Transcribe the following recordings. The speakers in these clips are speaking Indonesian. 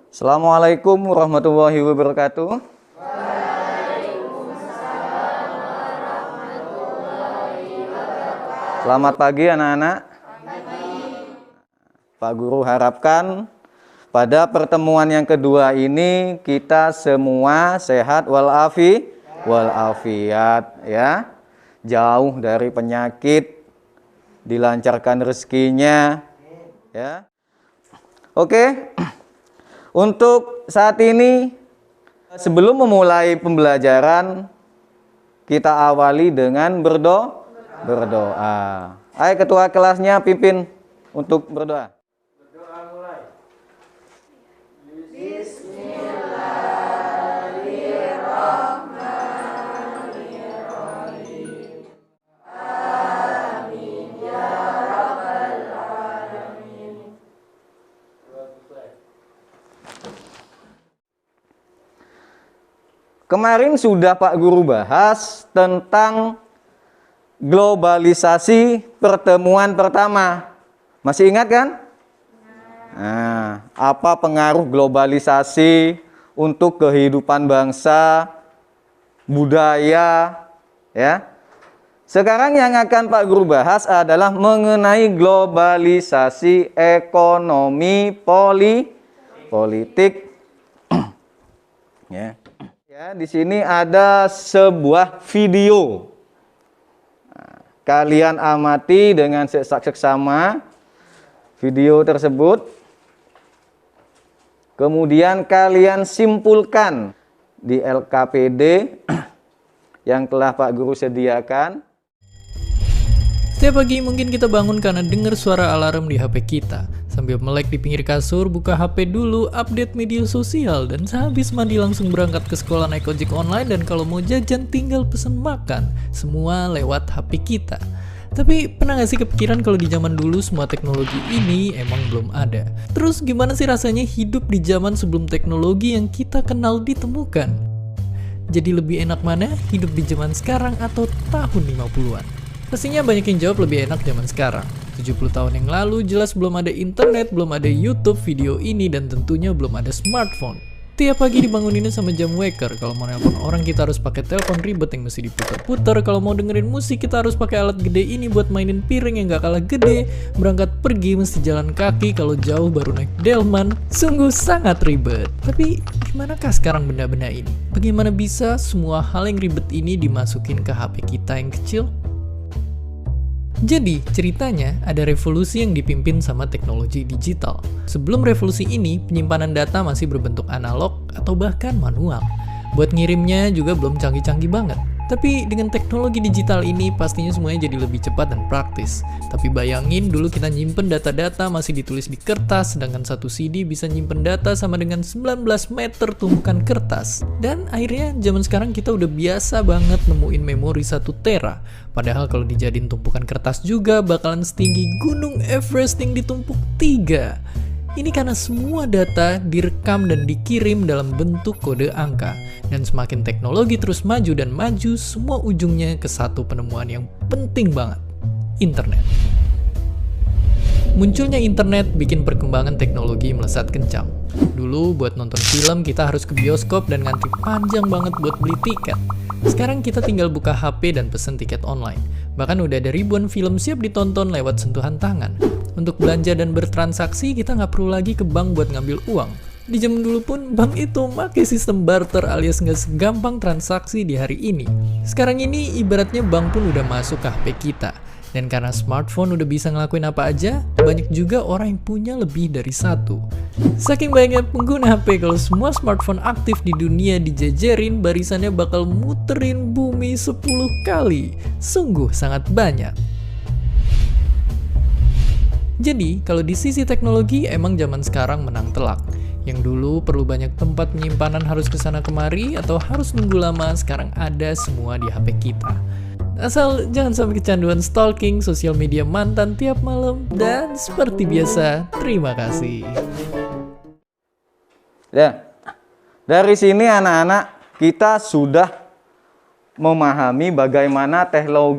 Assalamualaikum warahmatullahi wabarakatuh. Selamat pagi anak-anak. Pak Guru harapkan pada pertemuan yang kedua ini kita semua sehat walafiat ya. Jauh dari penyakit, dilancarkan rezekinya ya. Oke. Untuk saat ini, sebelum memulai pembelajaran, kita awali dengan berdoa. Ayo ketua kelasnya pimpin untuk berdoa. Berdoa mulai. Bismillahirrahmanirrahim. Amin ya rabbal alamin. Kemarin sudah Pak Guru bahas tentang globalisasi pertemuan pertama. Masih ingat kan? Nah, apa pengaruh globalisasi untuk kehidupan bangsa, budaya, ya? Sekarang yang akan Pak Guru bahas adalah mengenai globalisasi ekonomi politik. Ya. Ya, di sini ada sebuah video. Nah, kalian amati dengan seksama video tersebut. Kemudian kalian simpulkan di LKPD yang telah Pak Guru sediakan. Setiap pagi mungkin kita bangun karena dengar suara alarm di HP kita. Sambil melek di pinggir kasur, buka HP dulu, update media sosial, dan sehabis mandi langsung berangkat ke sekolah naik ojek online, dan kalau mau jajan tinggal pesen makan. Semua lewat HP kita. Tapi pernah gak sih kepikiran kalau di zaman dulu semua teknologi ini emang belum ada? Terus gimana sih rasanya hidup di zaman sebelum teknologi yang kita kenal ditemukan? Jadi lebih enak mana hidup di zaman sekarang atau tahun 50-an? Pastinya banyak yang jawab lebih enak zaman sekarang. 70 tahun yang lalu jelas belum ada internet, belum ada YouTube video ini, dan tentunya belum ada smartphone. Tiap pagi dibanguninnya sama jam waker. Kalau mau nelpon orang kita harus pakai telepon ribet yang mesti diputar-putar. Kalau mau dengerin musik kita harus pakai alat gede ini buat mainin piring yang gak kalah gede. Berangkat pergi mesti jalan kaki, kalau jauh baru naik delman. Sungguh sangat ribet. Tapi dimanakah sekarang benda-benda ini? Bagaimana bisa semua hal yang ribet ini dimasukin ke HP kita yang kecil? Jadi, ceritanya ada revolusi yang dipimpin sama teknologi digital. Sebelum revolusi ini, penyimpanan data masih berbentuk analog atau bahkan manual. Buat ngirimnya juga belum canggih-canggih banget. Tapi dengan teknologi digital ini pastinya semuanya jadi lebih cepat dan praktis. Tapi bayangin dulu kita nyimpen data-data masih ditulis di kertas, sedangkan satu CD bisa nyimpen data sama dengan 19 meter tumpukan kertas. Dan akhirnya zaman sekarang kita udah biasa banget nemuin memori 1 tera. Padahal kalau dijadiin tumpukan kertas juga bakalan setinggi Gunung Everest yang ditumpuk 3. Ini karena semua data direkam dan dikirim dalam bentuk kode angka. Dan semakin teknologi terus maju dan maju, semua ujungnya ke satu penemuan yang penting banget. Internet. Munculnya internet bikin perkembangan teknologi melesat kencang. Dulu buat nonton film kita harus ke bioskop dan ngantri panjang banget buat beli tiket. Sekarang kita tinggal buka HP dan pesen tiket online. Bahkan udah ada ribuan film siap ditonton lewat sentuhan tangan. Untuk belanja dan bertransaksi kita nggak perlu lagi ke bank buat ngambil uang. Di zaman dulu pun bank itu pakai sistem barter alias nggak segampang transaksi di hari ini. Sekarang ini ibaratnya bank pun udah masuk ke HP kita. Dan karena smartphone udah bisa ngelakuin apa aja, banyak juga orang yang punya lebih dari satu. Saking banyaknya pengguna HP, kalau semua smartphone aktif di dunia dijejerin, barisannya bakal muterin bumi 10 kali. Sungguh sangat banyak. Jadi, kalau di sisi teknologi, emang zaman sekarang menang telak. Yang dulu perlu banyak tempat penyimpanan harus kesana kemari, atau harus nunggu lama, sekarang ada semua di HP kita. Asal jangan sampai kecanduan stalking sosial media mantan tiap malam. Dan seperti biasa, terima kasih. Ya, dari sini anak-anak kita sudah memahami bagaimana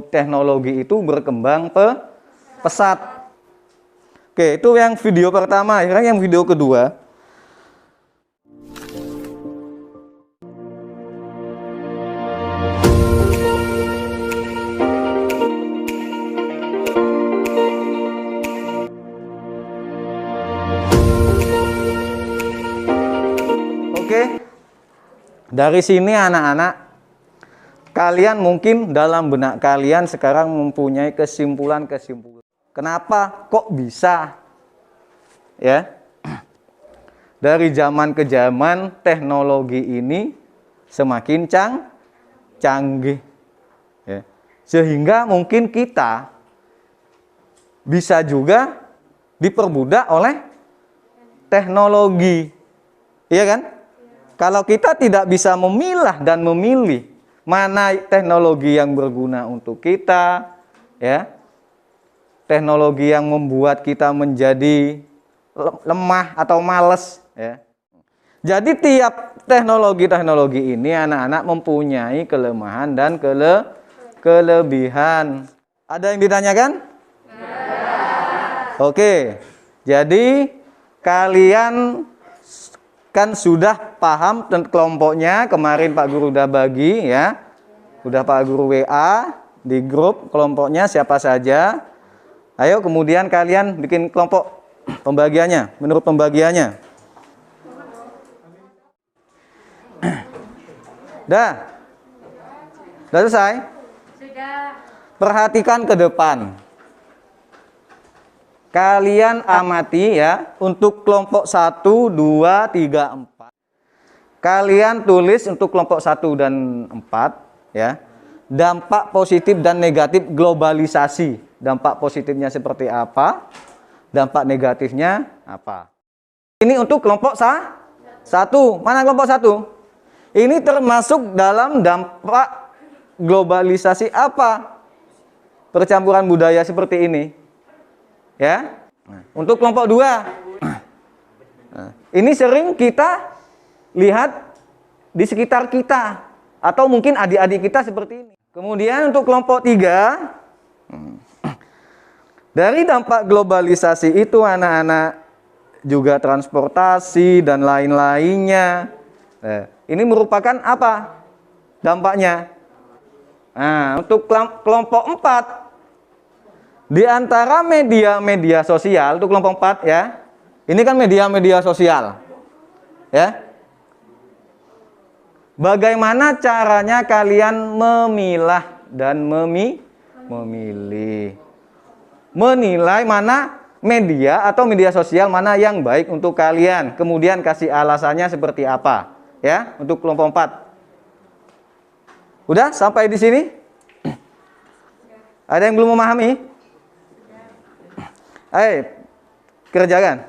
teknologi itu berkembang pesat. Oke, itu yang video pertama. Sekarang yang video kedua. Oke, dari sini anak-anak, kalian mungkin dalam benak kalian sekarang mempunyai kesimpulan-kesimpulan. Kenapa kok bisa? Ya, dari zaman ke zaman teknologi ini semakin canggih. Ya. Sehingga mungkin kita bisa juga diperbudak oleh teknologi. Iya kan? Kalau kita tidak bisa memilah dan memilih mana teknologi yang berguna untuk kita, ya, teknologi yang membuat kita menjadi lemah atau malas, ya. Jadi tiap teknologi ini anak-anak mempunyai kelemahan dan kelebihan. Ada yang ditanyakan? Oke, jadi kalian kan sudah paham kelompoknya. Kemarin Pak Guru udah bagi, ya. Udah Pak Guru WA di grup kelompoknya siapa saja. Ayo kemudian kalian bikin kelompok pembagiannya, menurut pembagiannya. Dah? Sudah selesai? Sudah. Perhatikan ke depan. Kalian amati ya, untuk kelompok 1, 2, 3, 4. Kalian tulis untuk kelompok 1 dan 4 ya. Dampak positif dan negatif globalisasi. Dampak positifnya seperti apa? Dampak negatifnya apa? Ini untuk kelompok 1. Mana kelompok 1? Ini termasuk dalam dampak globalisasi apa? Percampuran budaya seperti ini. Ya, untuk kelompok 2, ini sering kita lihat di sekitar kita atau mungkin adik-adik kita seperti ini. Kemudian untuk kelompok 3, dari dampak globalisasi itu anak-anak juga transportasi dan lain-lainnya. Ini merupakan apa dampaknya? Nah, untuk kelompok 4. Di antara media-media sosial, itu kelompok 4 ya. Ini kan media-media sosial. Ya. Bagaimana caranya kalian memilah dan memilih? Menilai mana media atau media sosial mana yang baik untuk kalian. Kemudian kasih alasannya seperti apa. Ya, untuk kelompok 4. Udah sampai di sini? Ada yang belum memahami? Ayo, kerjakan.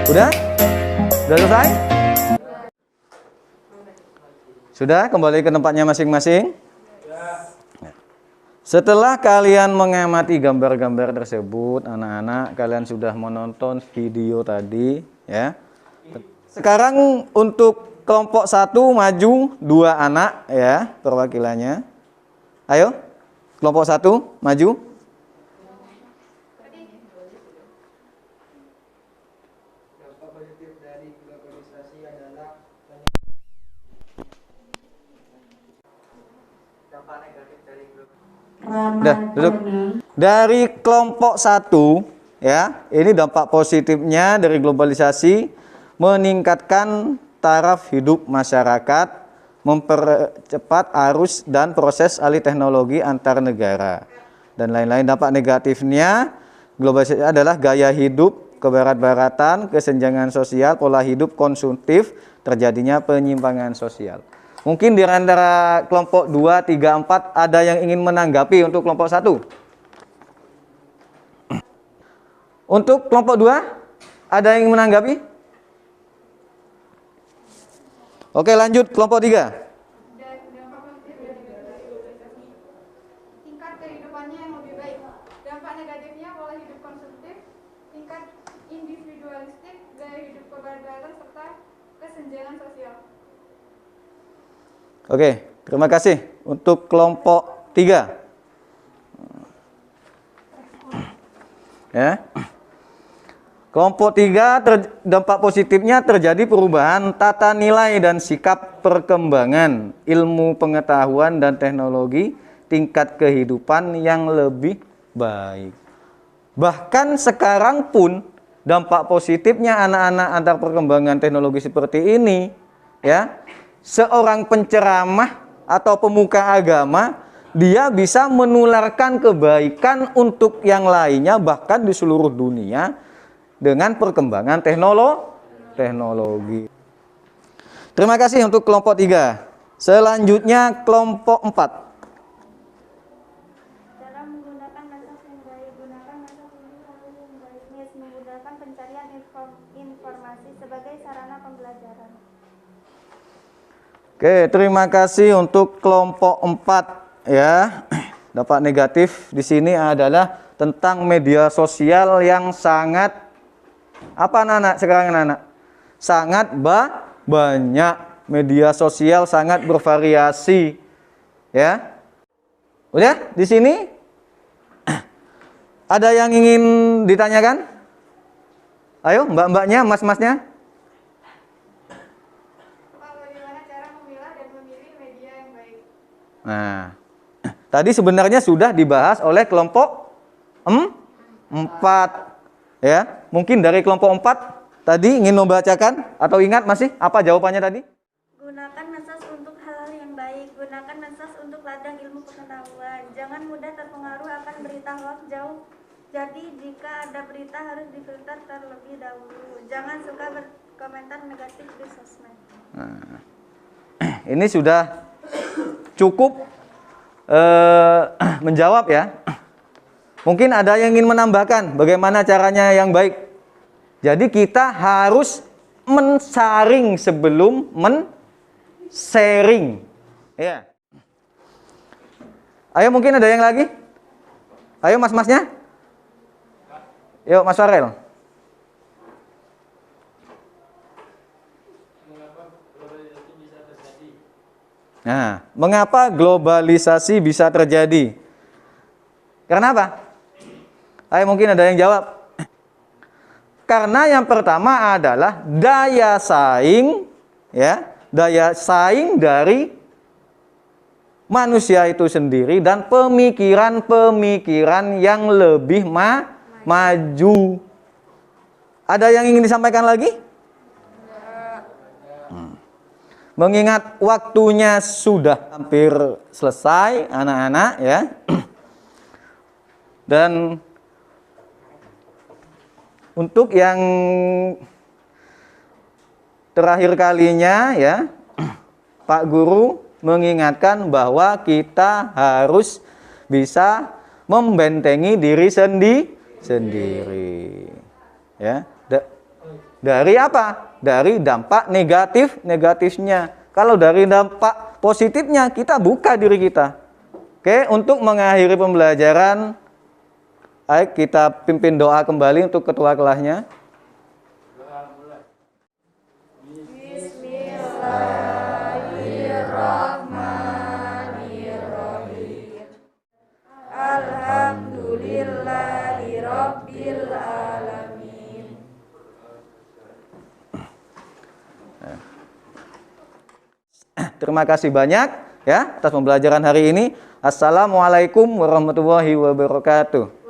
Udah? Sudah selesai? Sudah kembali ke tempatnya masing-masing? Setelah kalian mengamati gambar-gambar tersebut, anak-anak, kalian sudah menonton video tadi, ya. Sekarang untuk kelompok 1 maju 2 anak, ya, perwakilannya. Ayo, kelompok 1 maju. Dah, duduk. Dari kelompok 1 ya, ini dampak positifnya dari globalisasi meningkatkan taraf hidup masyarakat, mempercepat arus dan proses alih teknologi antar negara dan lain-lain. Dampak negatifnya globalisasi adalah gaya hidup kebarat-baratan, kesenjangan sosial, pola hidup konsumtif, terjadinya penyimpangan sosial. Mungkin di antara kelompok 2, 3, 4 ada yang ingin menanggapi untuk kelompok 1. Untuk kelompok 2, ada yang menanggapi? Oke, lanjut kelompok 3. Tingkat kehidupannya yang lebih baik. Dampak negatifnya pola hidup konsumtif, tingkat individualistik, gaya hidup kebardaran, serta kesenjangan sosial. Oke, terima kasih. Untuk kelompok 3. Ya. Kelompok 3, dampak positifnya terjadi perubahan tata nilai dan sikap perkembangan ilmu pengetahuan dan teknologi, tingkat kehidupan yang lebih baik. Bahkan sekarang pun dampak positifnya anak-anak antar perkembangan teknologi seperti ini, ya, seorang penceramah atau pemuka agama, dia bisa menularkan kebaikan untuk yang lainnya bahkan di seluruh dunia dengan perkembangan teknologi. Terima kasih untuk kelompok 3. Selanjutnya kelompok 4. Dalam menggunakan asas yang baik, gunakan asas yang baik. Menggunakan pencarian informasi sebagai sarana pembelajaran. Oke, terima kasih untuk kelompok 4 ya. Dampak negatif di sini adalah tentang media sosial yang sangat apa anak-anak sekarang anak-anak? Sangat banyak. Media sosial sangat bervariasi. Ya. Udah di sini? Ada yang ingin ditanyakan? Ayo, mbak-mbaknya, mas-masnya. Pak, bagaimana cara memilah dan memilih media yang baik? Nah, tadi sebenarnya sudah dibahas oleh kelompok 4. Ya, mungkin dari kelompok 4 tadi ingin membacakan atau ingat masih apa jawabannya tadi? Gunakan asas untuk hal-hal yang baik. Gunakan asas untuk ladang ilmu pengetahuan. Jangan mudah terpengaruh akan berita hoax jauh. Jadi jika ada berita harus difilter terlebih dahulu. Jangan suka berkomentar negatif di sosmed. Nah, ini sudah cukup menjawab ya. Mungkin ada yang ingin menambahkan bagaimana caranya yang baik. Jadi kita harus mensaring sebelum men-sharing. Ya. Ayo mungkin ada yang lagi? Ayo mas-masnya. Yuk Mas Farel. Nah, mengapa globalisasi bisa terjadi? Karena apa? Ayo mungkin ada yang jawab. Karena yang pertama adalah daya saing, ya, daya saing dari manusia itu sendiri dan pemikiran-pemikiran yang lebih maju. Ada yang ingin disampaikan lagi? Mengingat waktunya sudah hampir selesai, anak-anak, ya. Dan untuk yang terakhir kalinya ya, Pak Guru mengingatkan bahwa kita harus bisa membentengi diri sendiri. Ya. Dari apa? Dari dampak negatifnya. Kalau dari dampak positifnya kita buka diri kita. Oke, untuk mengakhiri pembelajaran, ayo kita pimpin doa kembali untuk ketua kelasnya. Bismillahirrahmanirrahim. Alhamdulillahirabbil alamin. Terima kasih banyak ya atas pembelajaran hari ini. Assalamualaikum warahmatullahi wabarakatuh.